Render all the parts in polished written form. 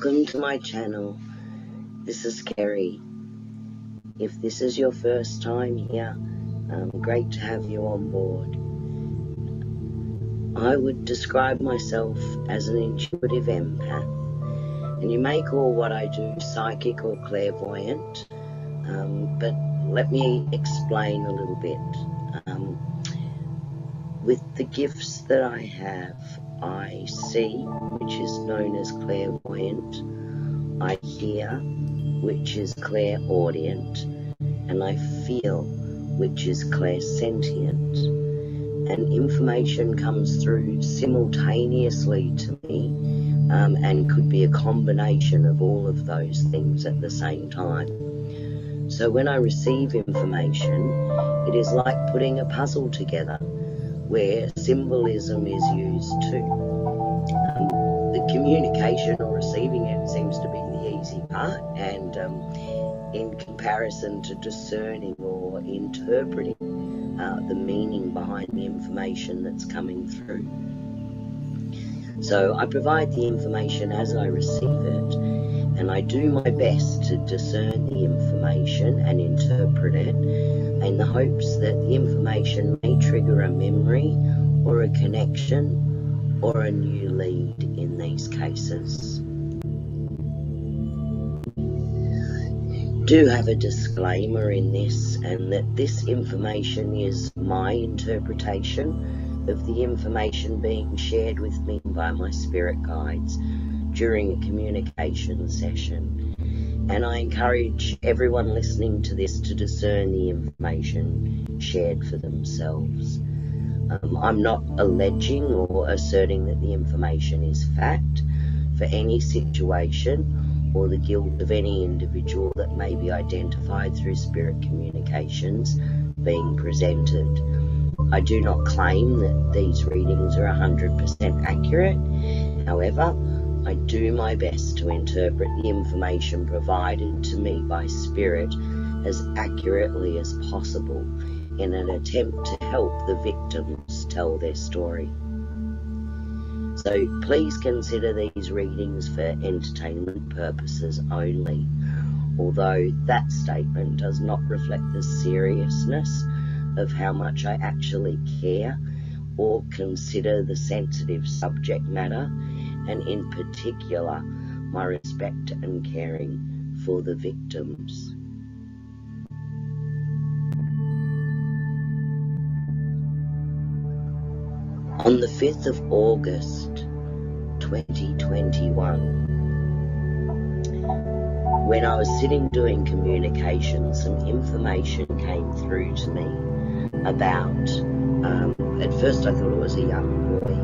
Welcome to my channel. This is Kerry. If this is your first time here, great to have you on board. I would describe myself as an intuitive empath, and you may call what I do psychic or clairvoyant, but let me explain a little bit. With the gifts that I have, I see, which is known as clairvoyant, I hear, which is clairaudient, and I feel, which is clairsentient. And information comes through simultaneously to me, and could be a combination of all of those things at the same time. So when I receive information, it is like putting a puzzle together, where symbolism is used too. The communication or receiving it seems to be the easy part, and in comparison to discerning or interpreting the meaning behind the information that's coming through. So I provide the information as I receive it, and I do my best to discern the information and interpret it in the hopes that the information may trigger a memory or a connection or a new lead in these cases. Do have a disclaimer in this, and that this information is my interpretation of the information being shared with me by my spirit guides during a communication session. And I encourage everyone listening to this to discern the information shared for themselves. I'm not alleging or asserting that the information is fact for any situation or the guilt of any individual that may be identified through spirit communications being presented. I do not claim that these readings are 100% accurate. However, I do my best to interpret the information provided to me by Spirit as accurately as possible in an attempt to help the victims tell their story. So please consider these readings for entertainment purposes only, although that statement does not reflect the seriousness of how much I actually care or consider the sensitive subject matter, and in particular my respect and caring for the victims. On the 5th of August 2021, when I was sitting doing communication, some information came through to me about, at first I thought it was a young boy,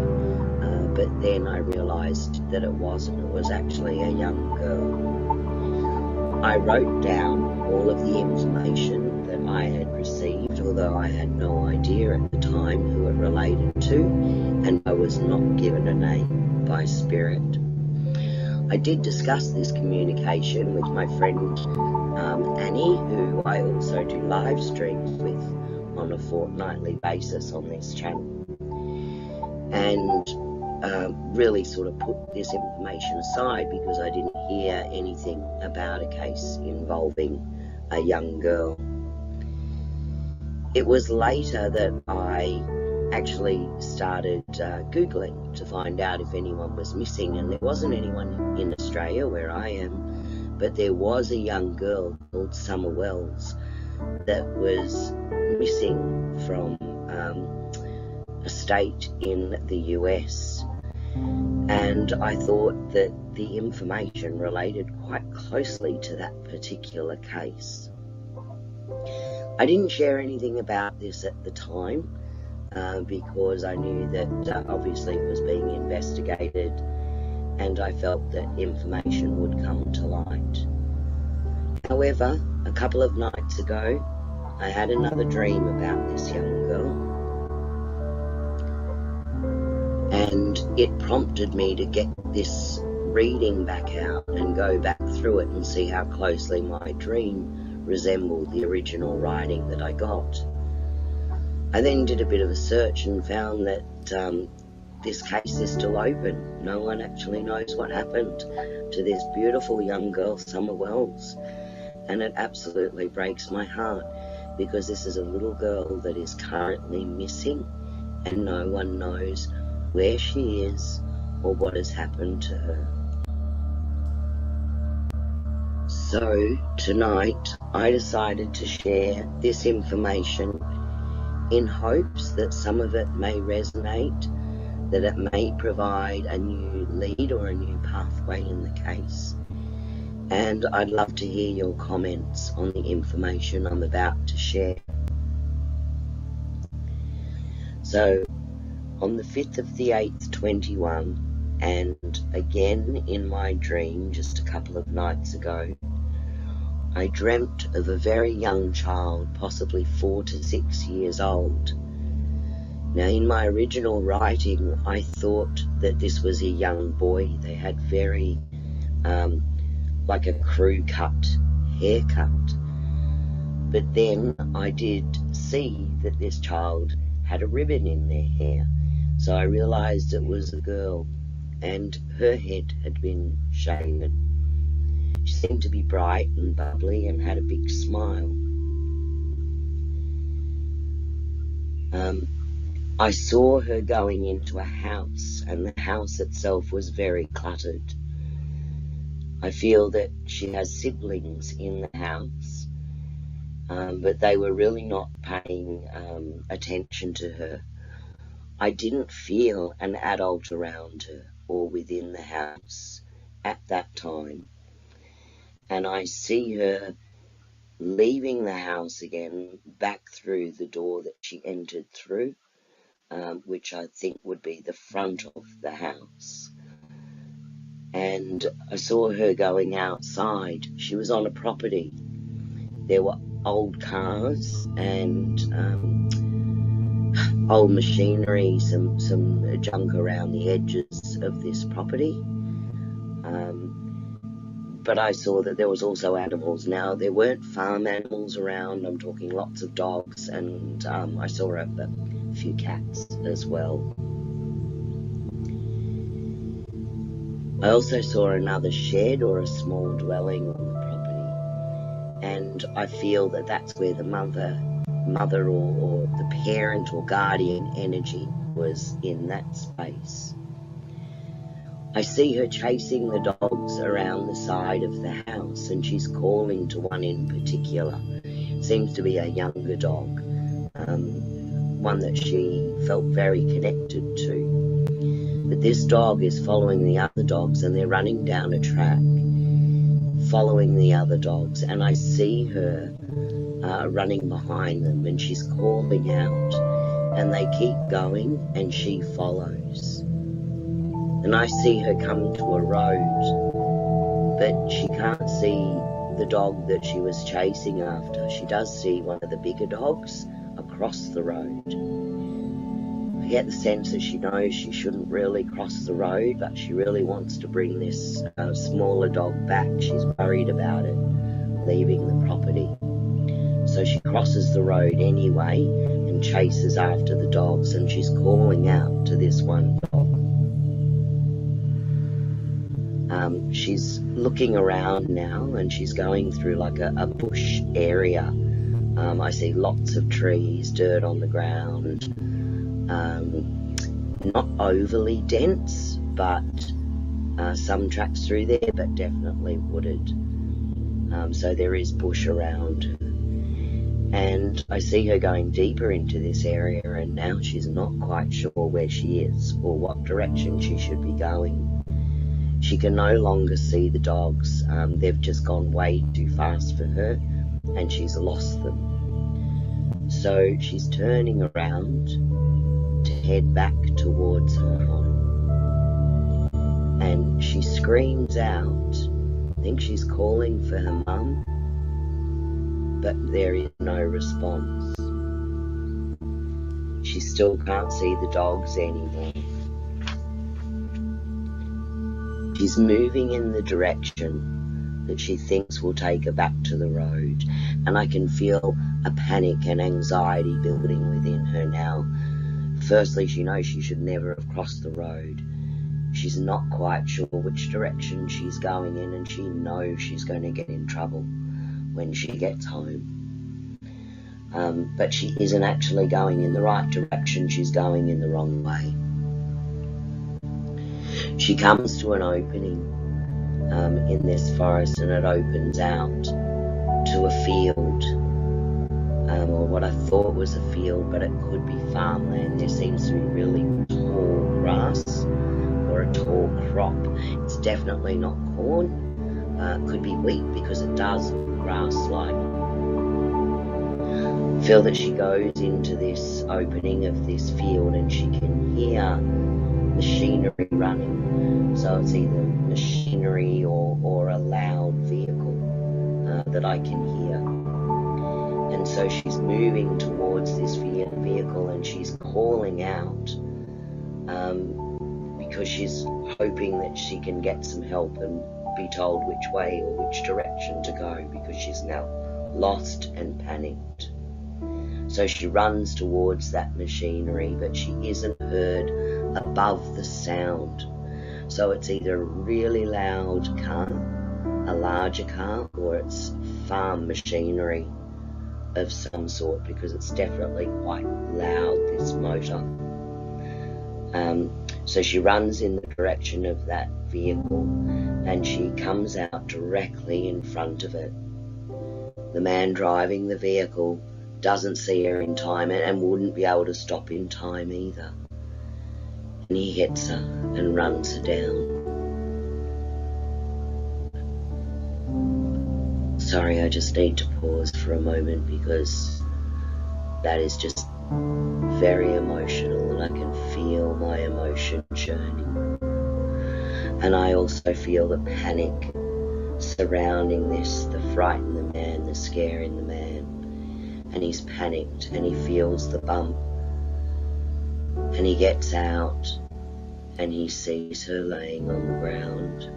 but then I realised that it wasn't. It was actually a young girl. I wrote down all of the information that I had received, although I had no idea at the time who it related to, and I was not given a name by Spirit. I did discuss this communication with my friend Annie, who I also do live streams with on a fortnightly basis on this channel, and really sort of put this information aside because I didn't hear anything about a case involving a young girl. It was later that I actually started Googling to find out if anyone was missing, and there wasn't anyone in Australia where I am, but there was a young girl called Summer Wells that was missing from a state in the US, and I thought that the information related quite closely to that particular case. I didn't share anything about this at the time because I knew that obviously it was being investigated, and I felt that information would come to light. However, a couple of nights ago, I had another dream about this young girl, and it prompted me to get this reading back out and go back through it and see how closely my dream resembled the original writing that I got. I then did a bit of a search and found that this case is still open. No one actually knows what happened to this beautiful young girl, Summer Wells. And it absolutely breaks my heart, because this is a little girl that is currently missing, and no one knows where she is or what has happened to her. So tonight I decided to share this information in hopes that some of it may resonate, that it may provide a new lead or a new pathway in the case. And I'd love to hear your comments on the information I'm about to share. So, on the 5th of the 8th, 21, and again in my dream just a couple of nights ago, I dreamt of a very young child, possibly 4 to 6 years old. Now, in my original writing, I thought that this was a young boy. They had very like a crew cut haircut. But then I did see that this child had a ribbon in their hair. So I realized it was a girl, and her head had been shaven. She seemed to be bright and bubbly and had a big smile. I saw her going into a house, and the house itself was very cluttered. I feel that she has siblings in the house, but they were really not paying attention to her. I didn't feel an adult around her or within the house at that time. And I see her leaving the house again, back through the door that she entered through, which I think would be the front of the house. And I saw her going outside. She was on a property. There were old cars and old machinery, some junk around the edges of this property. But I saw that there was also animals. Now, there weren't farm animals around. I'm talking lots of dogs, and I saw a few cats as well. I also saw another shed or a small dwelling on the property, and I feel that that's where the mother or the parent or guardian energy was in that space. I see her chasing the dogs around the side of the house, and she's calling to one in particular. Seems to be a younger dog, one that she felt very connected to. But this dog is following the other dogs, and they're running down a track, following the other dogs, and I see her running behind them, and she's calling out, and they keep going, and she follows. And I see her come to a road, but she can't see the dog that she was chasing after. She does see one of the bigger dogs across the road. I get the sense that she knows she shouldn't really cross the road, but she really wants to bring this smaller dog back. She's worried about it leaving the property. So she crosses the road anyway and chases after the dogs, and she's calling out to this one dog. She's looking around now, and she's going through like a bush area. I see lots of trees, dirt on the ground. Not overly dense, but some tracks through there, but definitely wooded. So there is bush around her. And I see her going deeper into this area, and now she's not quite sure where she is or what direction she should be going. She can no longer see the dogs. They've just gone way too fast for her, and she's lost them. So she's turning around to head back towards her home. And she screams out. I think she's calling for her mum, but there is no response. She still can't see the dogs anymore. She's moving in the direction that she thinks will take her back to the road, and I can feel a panic and anxiety building within her now. Firstly, she knows she should never have crossed the road. She's not quite sure which direction she's going in, and she knows she's going to get in trouble when she gets home. But she isn't actually going in the right direction, she's going in the wrong way. She comes to an opening in this forest, and it opens out to a field, or what I thought was a field, but it could be farmland. There seems to be really tall grass or a tall crop. It's definitely not corn. It could be wheat because it does look grass-like. Feel that she goes into this opening of this field and she can hear machinery running. So it's either machinery or a loud vehicle that I can hear. And so she's moving towards this vehicle and she's calling out because she's hoping that she can get some help and be told which way or which direction to go, because she's now lost and panicked. So she runs towards that machinery, but she isn't heard above the sound. So it's either a really loud car, a larger car, or it's farm machinery of some sort, because it's definitely quite loud, this motor. So she runs in the direction of that vehicle and she comes out directly in front of it. The man driving the vehicle doesn't see her in time and wouldn't be able to stop in time either. And he hits her and runs her down. Sorry, I just need to pause for a moment because that is just very emotional and I can feel my emotion churning. And I also feel the panic surrounding this, the fright in the man, the scare in the man. And he's panicked and he feels the bump. And he gets out and he sees her laying on the ground.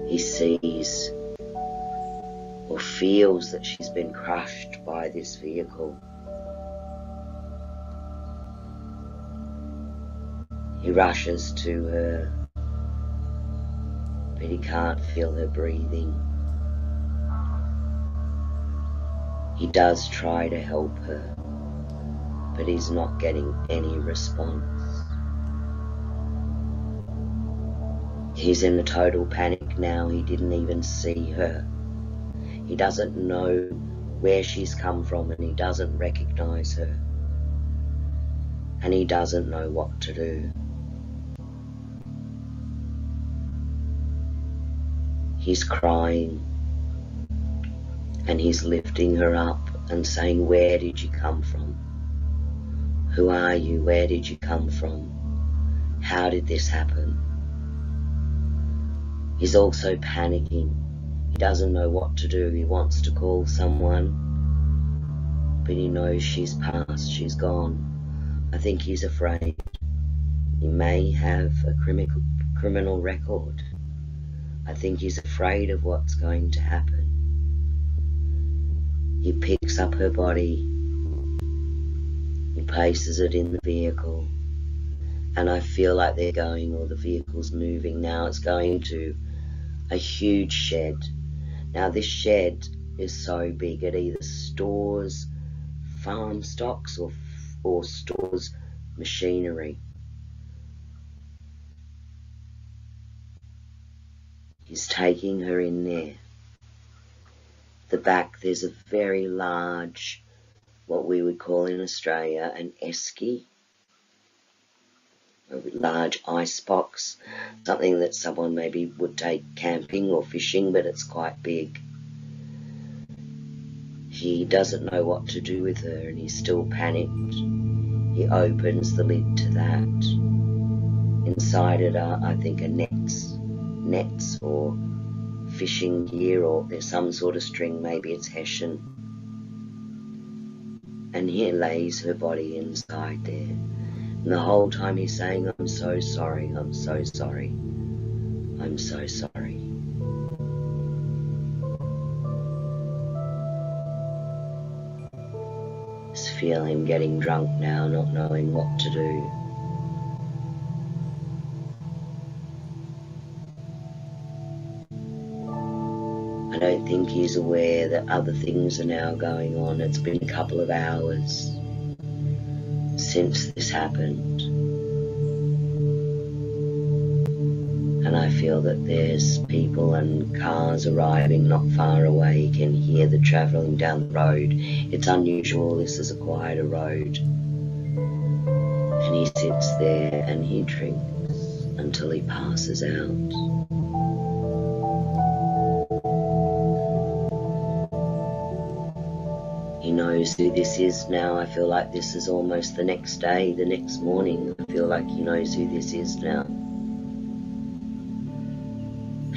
He sees or feels that she's been crushed by this vehicle. He rushes to her, but he can't feel her breathing. He does try to help her, but he's not getting any response. He's in a total panic now. He didn't even see her. He doesn't know where she's come from and he doesn't recognize her. And he doesn't know what to do. He's crying and he's lifting her up and saying, "Where did you come from? Who are you? Where did you come from? How did this happen?" He's also panicking. He doesn't know what to do. He wants to call someone, but he knows she's passed, she's gone. I think he's afraid. He may have a criminal record. I think he's afraid of what's going to happen. He picks up her body. He places it in the vehicle. And I feel like they're going, or the vehicle's moving now. It's going to a huge shed. Now this shed is so big it either stores farm stocks or stores machinery. He's taking her in there. The back, there's a very large, what we would call in Australia, an esky, a large ice box, something that someone maybe would take camping or fishing, but it's quite big. He doesn't know what to do with her and he's still panicked. He opens the lid to that. Inside it are, I think, nets or fishing gear, or there's some sort of string, maybe it's hessian. And he lays her body inside there. And the whole time he's saying, "I'm so sorry, I'm so sorry, I'm so sorry." This feel him getting drunk now, not knowing what to do. I don't think he's aware that other things are now going on. It's been a couple of hours since this happened. And I feel that there's people and cars arriving not far away. You can hear the travelling down the road. It's unusual, this is a quieter road. And he sits there and he drinks until he passes out. He knows who this is now. I feel like this is almost the next day, the next morning. I feel like he knows who this is now.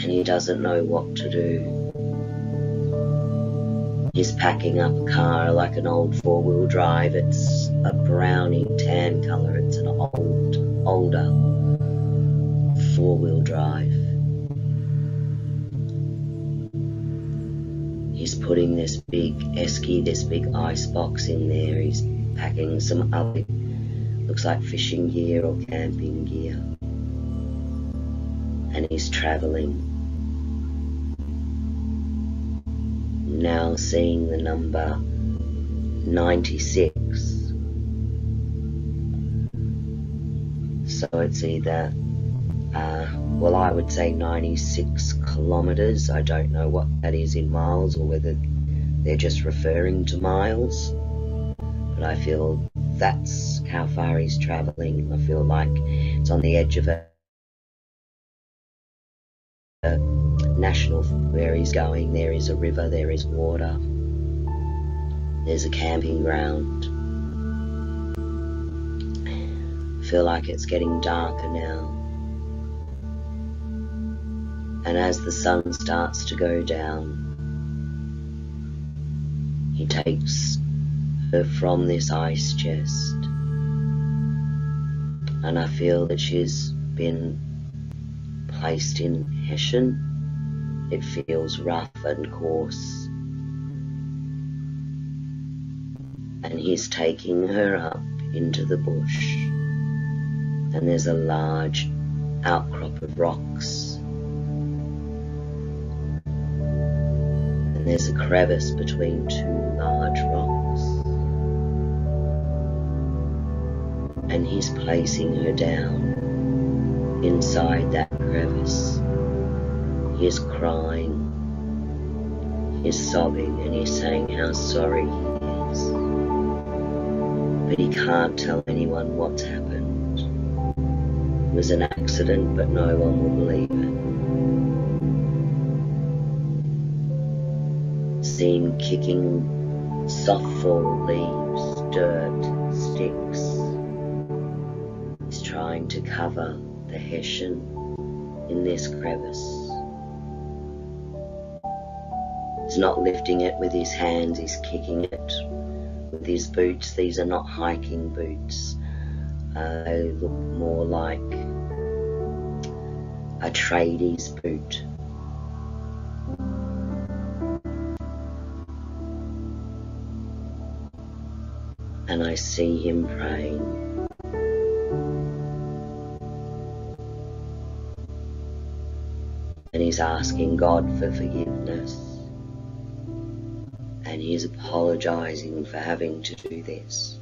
And he doesn't know what to do. He's packing up a car, like an old four-wheel drive. It's a browny tan colour. It's an older four-wheel drive. He's putting this big esky, this big ice box in there. He's packing some other, looks like fishing gear or camping gear. And he's travelling. Now seeing the number 96. So it's either, well, I would say 96 kilometres. I don't know what that is in miles or whether they're just referring to miles. But I feel that's how far he's travelling. I feel like it's on the edge of a national where he's going. There is a river, there is water, there's a camping ground. I feel like it's getting darker now, and as the sun starts to go down, he takes her from this ice chest, and I feel that she's been placed in hessian. It feels rough and coarse. And he's taking her up into the bush. And there's a large outcrop of rocks. And there's a crevice between two large rocks. And he's placing her down inside that crevice. He is crying, he's sobbing, and he's saying how sorry he is. But he can't tell anyone what's happened. It was an accident, but no one will believe it. See him kicking softball leaves, dirt, sticks. He's trying to cover the hessian in this crevice. He's not lifting it with his hands, he's kicking it with his boots. These are not hiking boots. They look more like a tradie's boot. And I see him praying. And he's asking God for forgiveness. And he is apologising for having to do this.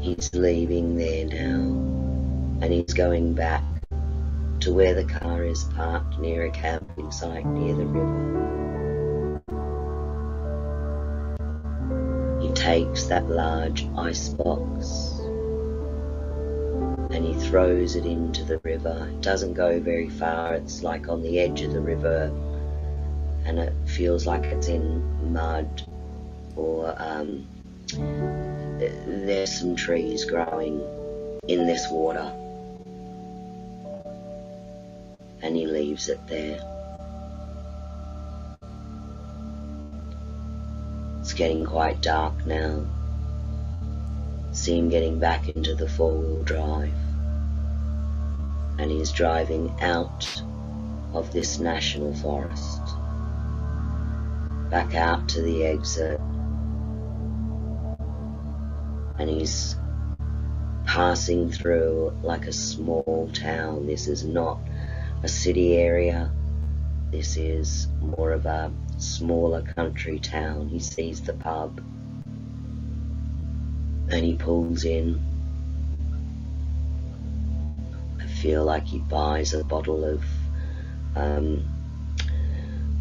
He's leaving there now, and he's going back to where the car is parked near a camping site near the river. He takes that large ice box and he throws it into the river. It doesn't go very far, it's like on the edge of the river, and it feels like it's in mud, or there's some trees growing in this water, and he leaves it there. It's getting quite dark now. See him getting back into the four-wheel drive. and he's driving out of this national forest, back out to the exit, and he's passing through like a small town. This is not a city area. This is more of a smaller country town. He sees the pub and he pulls in. I feel like he buys a bottle of,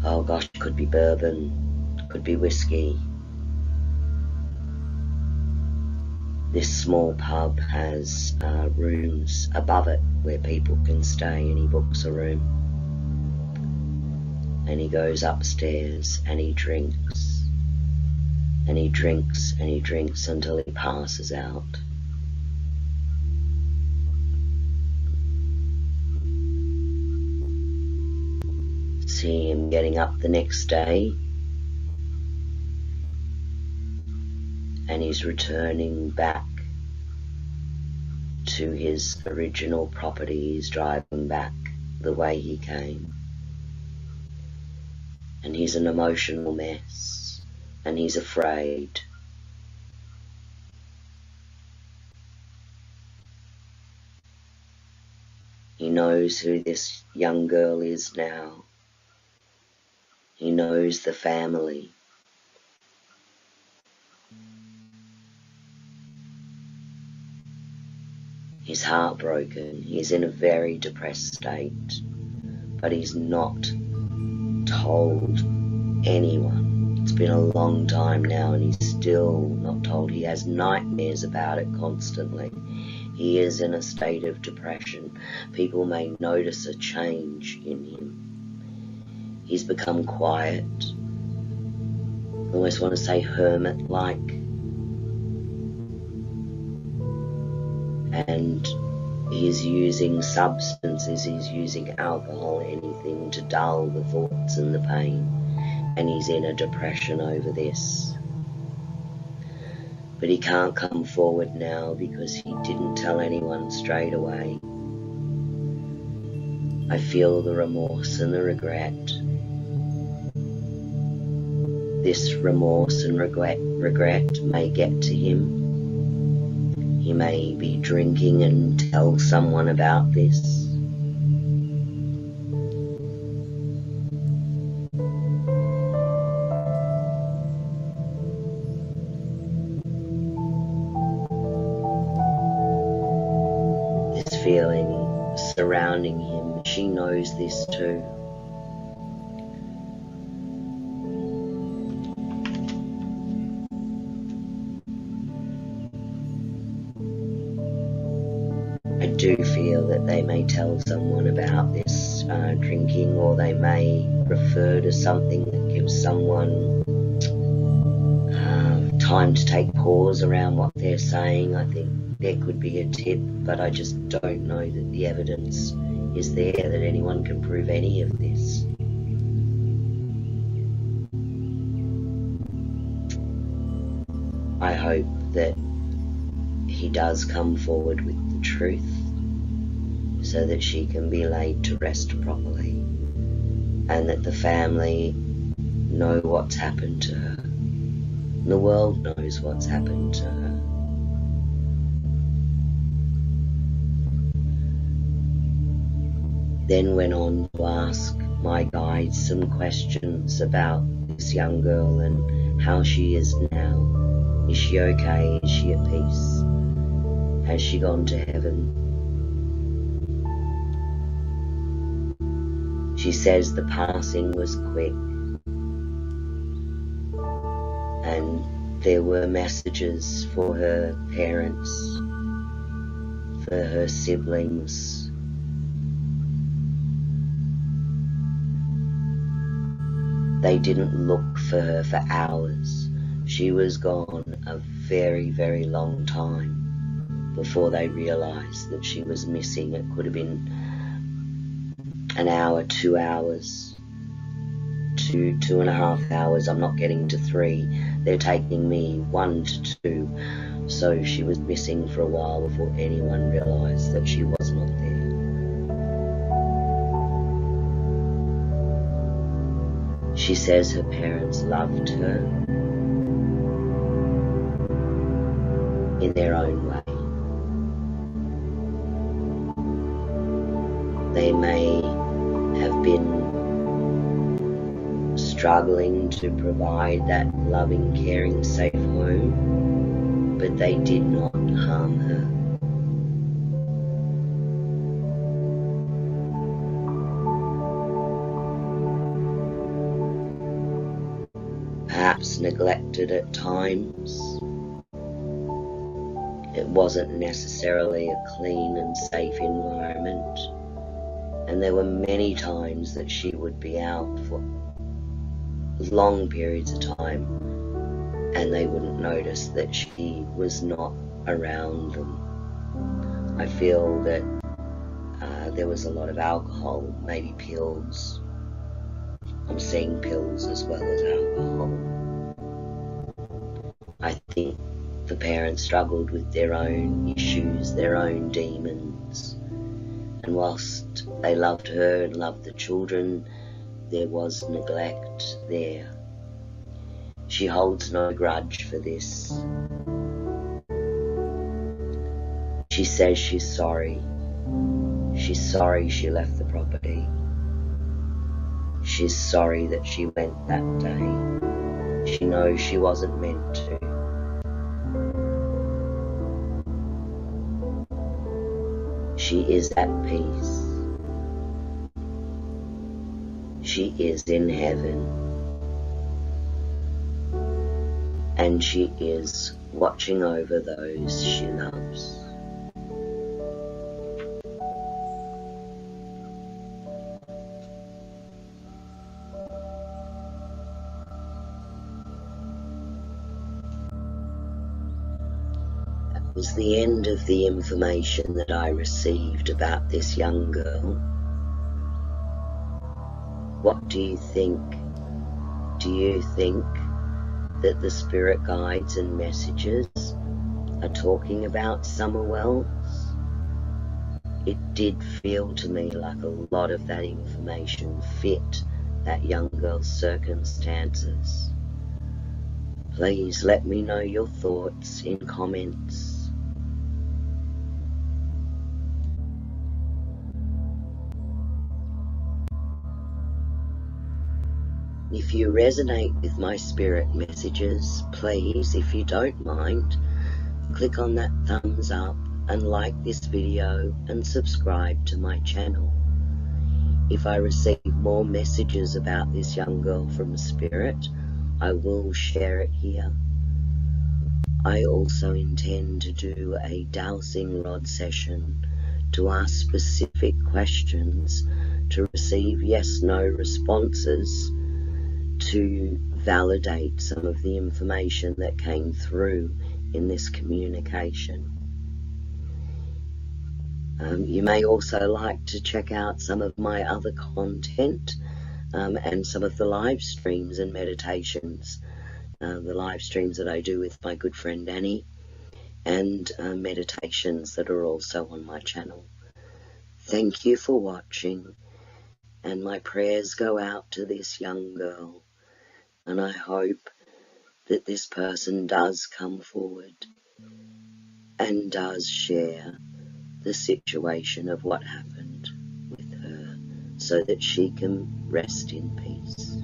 oh gosh, could be bourbon, could be whiskey. This small pub has rooms above it where people can stay, and he books a room. And he goes upstairs and he drinks. And he drinks and he drinks until he passes out. See him getting up the next day, and he's returning back to his original property. He's driving back the way he came. And he's an emotional mess, and he's afraid. He knows who this young girl is now. He knows the family. He's heartbroken. He's in a very depressed state, but he's not told anyone. It's been a long time now and he's still not told. He has nightmares about it constantly. He is in a state of depression. People may notice a change in him. He's become quiet. I almost want to say hermit-like. And he's using substances, he's using alcohol, anything to dull the thoughts and the pain. And he's in a depression over this. But he can't come forward now because he didn't tell anyone straight away. I feel the remorse and the regret. This remorse and regret may get to him. He may be drinking and tell someone about this. This feeling surrounding him, she knows this too. I do feel that they may tell someone about this drinking, or they may refer to something that gives someone time to take pause around what they're saying. I think there could be a tip, but I just don't know that the evidence is there that anyone can prove any of this. I hope that he does come forward with the truth so that she can be laid to rest properly, and that the family know what's happened to her. The world knows what's happened to her. Then went on to ask my guides some questions about this young girl and how she is now. Is she okay? Is she at peace? Has she gone to heaven? She says the passing was quick, and there were messages for her parents, for her siblings. They didn't look for her for hours. She was gone a very, very long time before they realised that she was missing. It could have been an hour, 2 hours, 2.5 hours. I'm not getting to 3. They're taking me 1 to 2. So she was missing for a while before anyone realised that she was not there. She says her parents loved her in their own way. They may have been struggling to provide that loving, caring, safe home, but they did not harm her. Perhaps neglected at times. It wasn't necessarily a clean and safe environment, and there were many times that she would be out for long periods of time and they wouldn't notice that she was not around them. I feel that there was a lot of alcohol, maybe pills. I'm seeing pills as well as alcohol. I think the parents struggled with their own issues, their own demons. And whilst they loved her and loved the children, there was neglect there. She holds no grudge for this. She says she's sorry. She's sorry she left the property. She's sorry that she went that day. She knows she wasn't meant to. She is at peace. She is in heaven. And she is watching over those she loves. That was the end of the information that I received about this young girl. What do you think? Do you think that the spirit guides and messages are talking about Summer Wells? It did feel to me like a lot of that information fit that young girl's circumstances. Please let me know your thoughts in comments. If you resonate with my spirit messages, please, if you don't mind, click on that thumbs up and like this video and subscribe to my channel. If I receive more messages about this young girl from Spirit, I will share it here. I also intend to do a dowsing rod session to ask specific questions to receive yes/no responses to validate some of the information that came through in this communication. You may also like to check out some of my other content and some of the live streams and meditations, the live streams that I do with my good friend Annie, and meditations that are also on my channel. Thank you for watching, and my prayers go out to this young girl, and I hope that this person does come forward and does share the situation of what happened with her so that she can rest in peace.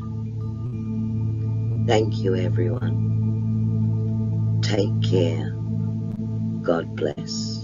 Thank you, everyone. Take care. God bless.